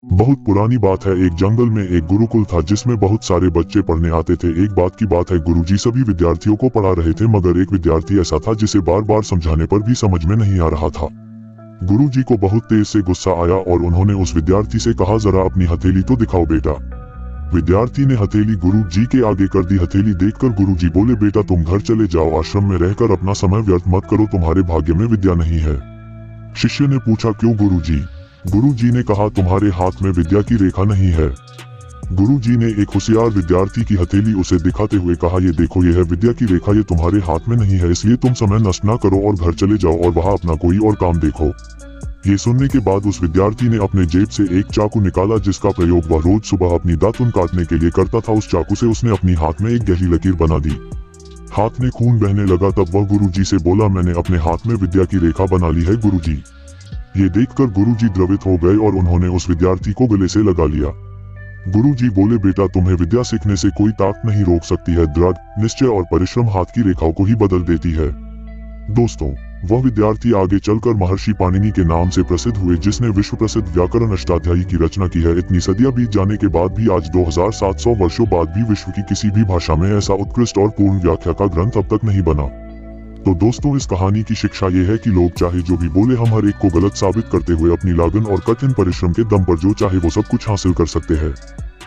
बहुत पुरानी बात है। एक जंगल में एक गुरुकुल था जिसमें बहुत सारे बच्चे पढ़ने आते थे। एक बात की बात है, गुरुजी सभी विद्यार्थियों को पढ़ा रहे थे, मगर एक विद्यार्थी ऐसा था जिसे बार बार समझाने पर भी समझ में नहीं आ रहा था। गुरुजी को बहुत तेज से गुस्सा आया और उन्होंने उस विद्यार्थी से कहा, जरा अपनी हथेली तो दिखाओ बेटा। विद्यार्थी ने हथेली गुरुजी के आगे कर दी। हथेली देखकर गुरुजी बोले, बेटा तुम घर चले जाओ, आश्रम में रहकर अपना समय व्यर्थ मत करो, तुम्हारे भाग्य में विद्या नहीं है। शिष्य ने पूछा, क्यों गुरुजी? गुरुजी ने कहा, तुम्हारे हाथ में विद्या की रेखा नहीं है। गुरुजी ने एक होशियार विद्यार्थी की हथेली उसे दिखाते हुए कहा, ये देखो, ये है विद्या की रेखा, ये तुम्हारे हाथ में नहीं है, इसलिए तुम समय नष्ट ना करो और घर चले जाओ और वहां अपना कोई और काम देखो। ये सुनने के बाद उस विद्यार्थी ने अपने जेब से एक चाकू निकाला जिसका प्रयोग वह रोज सुबह अपनी दातुन काटने के लिए करता था। उस चाकू से उसने अपनी हाथ में एक गहरी लकीर बना दी। हाथ में खून बहने लगा। तब वह गुरुजी से बोला, मैंने अपने हाथ में विद्या की रेखा बना ली है गुरुजी। ये देखकर गुरुजी द्रवित हो गए और उन्होंने उस विद्यार्थी को गले से लगा लिया। गुरुजी बोले, बेटा तुम्हें विद्या सीखने से कोई ताकत नहीं रोक सकती है। दृढ़ निश्चय और परिश्रम हाथ की रेखाओं को ही बदल देती है। दोस्तों, वह विद्यार्थी आगे चलकर महर्षि पाणिनि के नाम से प्रसिद्ध हुए, जिसने विश्व प्रसिद्ध व्याकरण अष्टाध्यायी की रचना की है। इतनी सदियां बीत जाने के बाद भी आज 2700 वर्षों बाद भी विश्व की किसी भी भाषा में ऐसा उत्कृष्ट और पूर्ण व्याख्या का ग्रंथ अब तक नहीं बना। तो दोस्तों, इस कहानी की शिक्षा ये है कि लोग चाहे जो भी बोले, हम हर एक को गलत साबित करते हुए अपनी लगन और कठिन परिश्रम के दम पर जो चाहे वो सब कुछ हासिल कर सकते हैं।